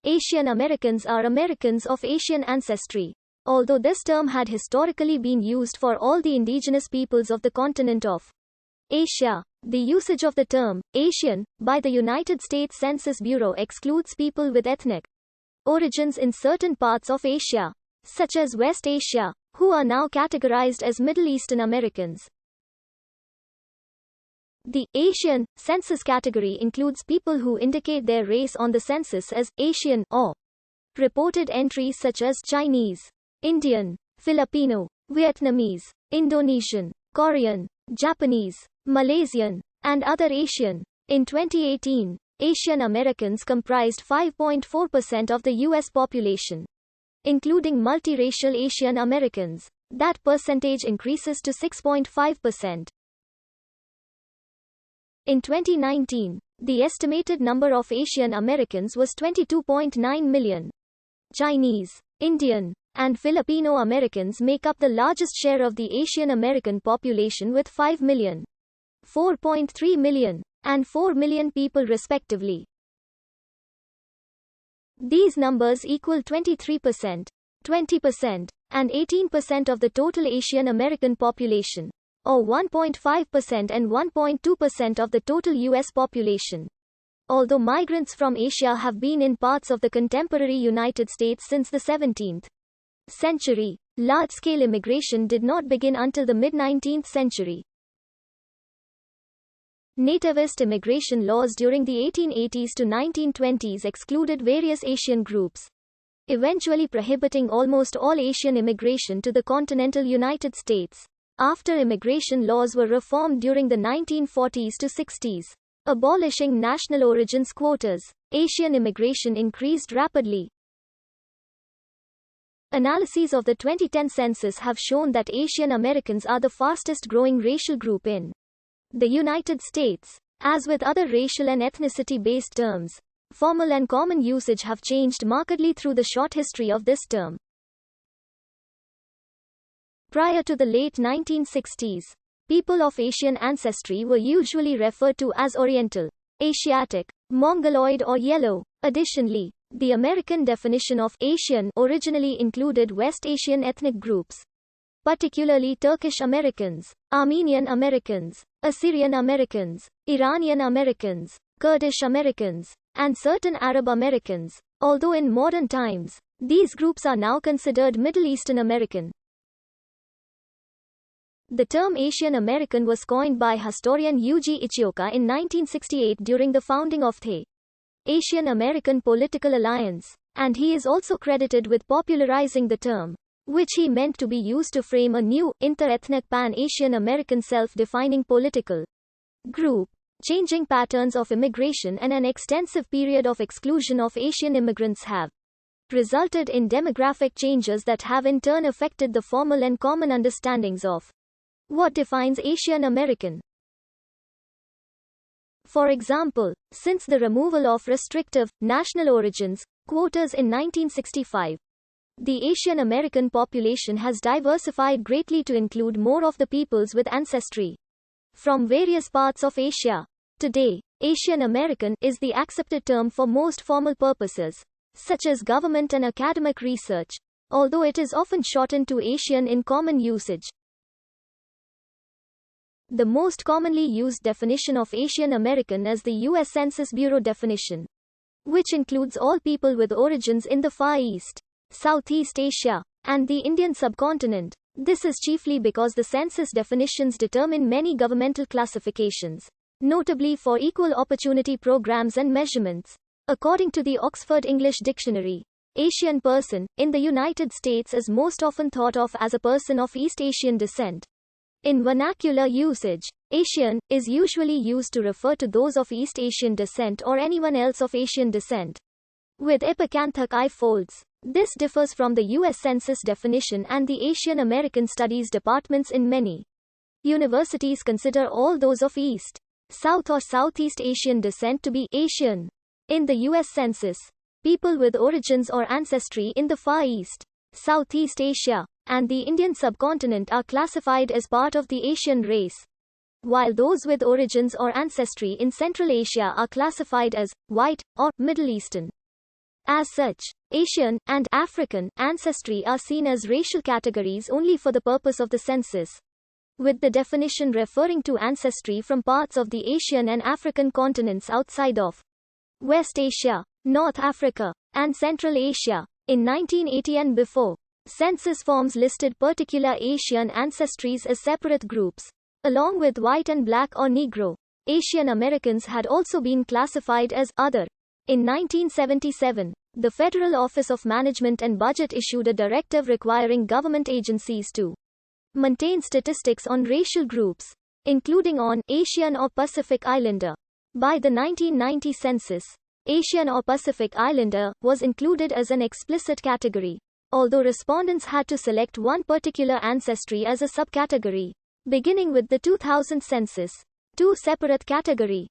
Asian Americans are Americans of Asian ancestry. Although this term had historically been used for all the indigenous peoples of the continent of Asia, the usage of the term Asian by the United States Census Bureau excludes people with ethnic origins in certain parts of Asia, such as West Asia, who are now categorized as Middle Eastern Americans. The Asian census category includes people who indicate their race on the census as Asian or reported entries such as Chinese, Indian, Filipino, Vietnamese, Indonesian, Korean, Japanese, Malaysian, and other Asian. In 2018, Asian Americans comprised 5.4% of the U.S. population, including multiracial Asian Americans. That percentage increases to 6.5%. In 2019, the estimated number of Asian Americans was 22.9 million. Chinese, Indian, and Filipino Americans make up the largest share of the Asian American population with 5 million, 4.3 million, and 4 million people respectively. These numbers equal 23%, 20%, and 18% of the total Asian American population, or 1.5% and 1.2% of the total U.S. population. Although migrants from Asia have been in parts of the contemporary United States since the 17th century, large-scale immigration did not begin until the mid-19th century. Nativist immigration laws during the 1880s to 1920s excluded various Asian groups, eventually prohibiting almost all Asian immigration to the continental United States. After immigration laws were reformed during the 1940s to 60s, abolishing national origins quotas, Asian immigration increased rapidly. Analyses of the 2010 census have shown that Asian Americans are the fastest growing racial group in the United States. As with other racial and ethnicity-based terms, formal and common usage have changed markedly through the short history of this term. Prior to the late 1960s, people of Asian ancestry were usually referred to as Oriental, Asiatic, Mongoloid or Yellow. Additionally, the American definition of Asian originally included West Asian ethnic groups, particularly Turkish Americans, Armenian Americans, Assyrian Americans, Iranian Americans, Kurdish Americans, and certain Arab Americans, although in modern times, these groups are now considered Middle Eastern American. The term Asian American was coined by historian Yuji Ichioka in 1968 during the founding of the Asian American Political Alliance, and he is also credited with popularizing the term, which he meant to be used to frame a new, inter-ethnic Pan-Asian American self-defining political group. Changing patterns of immigration and an extensive period of exclusion of Asian immigrants have resulted in demographic changes that have in turn affected the formal and common understandings of what defines Asian American. For example, since the removal of restrictive, national origins, quotas in 1965, the Asian American population has diversified greatly to include more of the peoples with ancestry from various parts of Asia. Today, Asian American is the accepted term for most formal purposes, such as government and academic research, although it is often shortened to Asian in common usage. The most commonly used definition of Asian American is the U.S. Census Bureau definition, which includes all people with origins in the Far East, Southeast Asia, and the Indian subcontinent. This is chiefly because the census definitions determine many governmental classifications, notably for equal opportunity programs and measurements. According to the Oxford English Dictionary, Asian person, in the United States is most often thought of as a person of East Asian descent. In vernacular usage, Asian is usually used to refer to those of East Asian descent or anyone else of Asian descent with epicanthal eye folds. This differs from the U.S. Census definition and the Asian American Studies departments in many universities consider all those of East, South or Southeast Asian descent to be Asian. In the U.S. Census, people with origins or ancestry in the Far East, Southeast Asia, and the Indian subcontinent are classified as part of the Asian race, while those with origins or ancestry in Central Asia are classified as white or Middle Eastern. As such, Asian and African ancestry are seen as racial categories only for the purpose of the census, with the definition referring to ancestry from parts of the Asian and African continents outside of West Asia, North Africa, and Central Asia. In 1980 and before, census forms listed particular Asian ancestries as separate groups, along with white and black or Negro. Asian Americans had also been classified as other. In 1977, the Federal Office of Management and Budget issued a directive requiring government agencies to maintain statistics on racial groups, including on Asian or Pacific Islander. By the 1990 census, Asian or Pacific Islander was included as an explicit category, although respondents had to select one particular ancestry as a subcategory. Beginning with the 2000 census, two separate category